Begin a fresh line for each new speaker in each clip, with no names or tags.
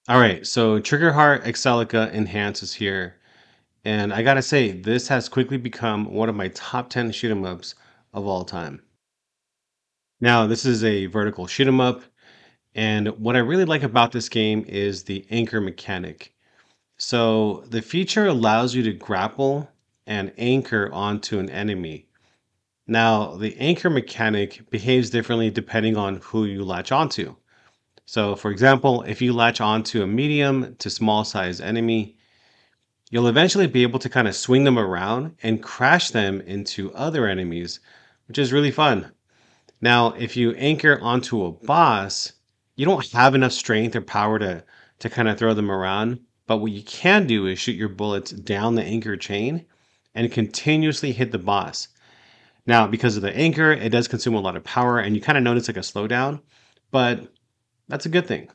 All right, so TriggerHeart Exelica Enahanced is here, and I gotta say, this has quickly become one of my top 10 shoot 'em ups of all time. Now, this is a vertical shoot 'em up, and what I really like about this game is the anchor mechanic. So, the feature allows you to grapple and anchor onto an enemy. Now, the anchor mechanic behaves differently depending on who you latch onto. So, for example, if you latch onto a medium to small size enemy, you'll eventually be able to kind of swing them around and crash them into other enemies, which is really fun. Now, if you anchor onto a boss, you don't have enough strength or power to kind of throw them around. But what you can do is shoot your bullets down the anchor chain and continuously hit the boss. Now, because of the anchor, it does consume a lot of power and you kind of notice like a slowdown, but that's a good thing.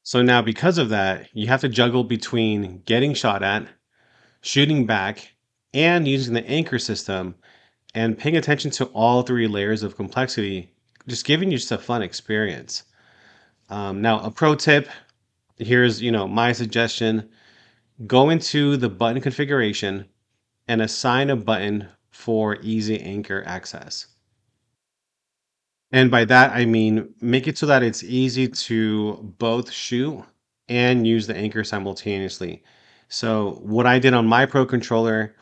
So now, because of that, you have to juggle between getting shot at, shooting back, and using the anchor system and paying attention to all three layers of complexity, just giving you just a fun experience. Now, a pro tip here's my suggestion: go into the button configuration and assign a button for easy anchor access. And by that, I mean make it so that it's easy to both shoot and use the anchor simultaneously. So what I did on my Pro controller,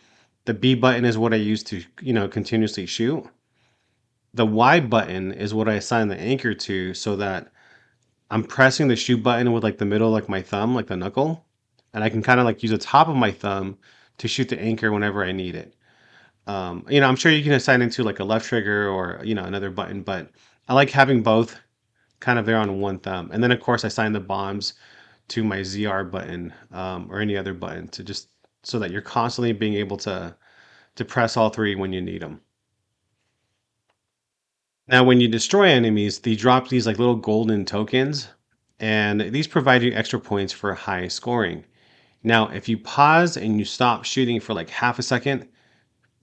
the B button is what I use to, continuously shoot. The Y button is what I assign the anchor to so that I'm pressing the shoot button with like the middle, like my thumb, like the knuckle, and I can kind of like use the top of my thumb to shoot the anchor whenever I need it. I'm sure you can assign it to like a left trigger or, another button, but I like having both kind of there on one thumb. And then of course I assign the bombs to my ZR button or any other button to just so that you're constantly being able to press all three when you need them. Now, when you destroy enemies, they drop these like little golden tokens, and these provide you extra points for high scoring. Now, if you pause and you stop shooting for like half a second,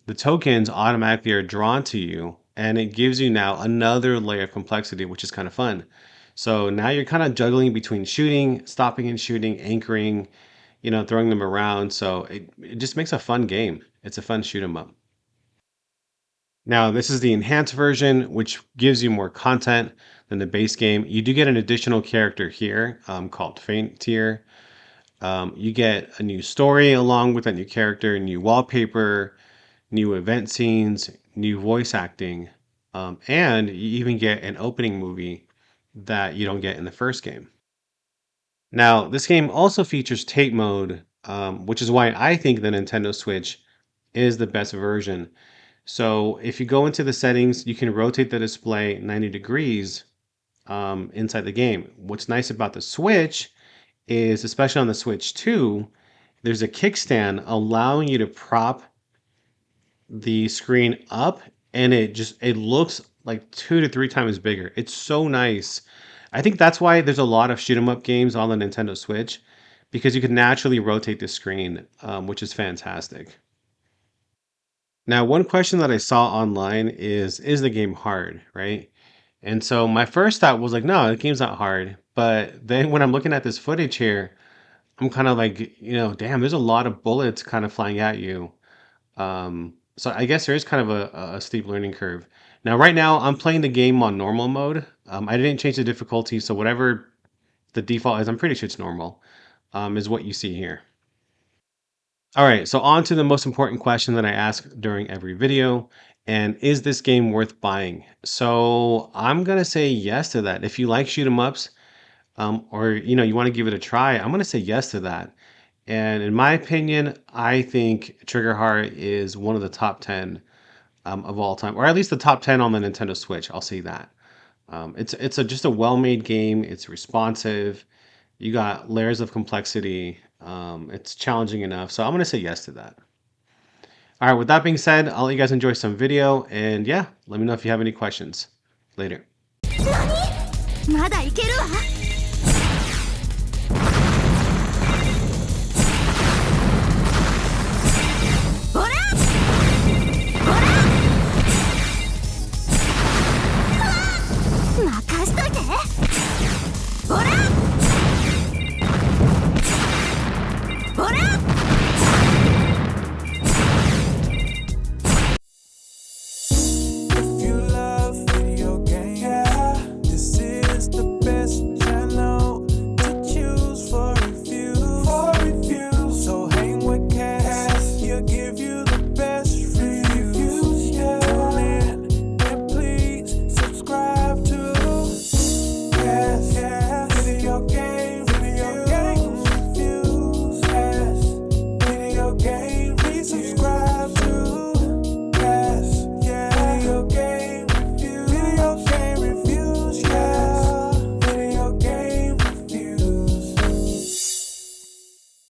the tokens automatically are drawn to you, and it gives you now another layer of complexity, which is kind of fun. So now you're kind of juggling between shooting, stopping and shooting, anchoring, throwing them around. So it just makes a fun game. It's a fun shoot 'em up. Now, this is the enhanced version, which gives you more content than the base game. You do get an additional character here called Faintia. You get a new story along with that new character, new wallpaper, new event scenes, new voice acting, and you even get an opening movie that you don't get in the first game. Now, this game also features tape mode, which is why I think the Nintendo Switch is the best version. So if you go into the settings, you can rotate the display 90 degrees inside the game. What's nice about the Switch is, especially on the Switch 2, there's a kickstand allowing you to prop the screen up and it looks like 2 to 3 times bigger. It's so nice. I think that's why there's a lot of shoot 'em up games on the Nintendo Switch because you can naturally rotate the screen, which is fantastic. Now, one question that I saw online is the game hard, right? And so my first thought was like, no, the game's not hard. But then when I'm looking at this footage here, I'm kind of like, damn, there's a lot of bullets kind of flying at you. So I guess there is kind of a steep learning curve. Now, right now, I'm playing the game on normal mode. I didn't change the difficulty, so whatever the default is, I'm pretty sure it's normal, is what you see here. All right, so on to the most important question that I ask during every video, and is this game worth buying? So I'm gonna say yes to that. If you like shoot 'em ups, or you want to give it a try, I'm gonna say yes to that. And in my opinion, I think Triggerheart is one of the top 10 of all time, or at least the top 10 on the Nintendo Switch. I'll say that. Just a well-made game. It's responsive. You got layers of complexity. It's challenging enough, so I'm gonna say yes to that. All right. With that being said, I'll let you guys enjoy some video, and yeah, let me know if you have any questions. Later.
まだいけるわ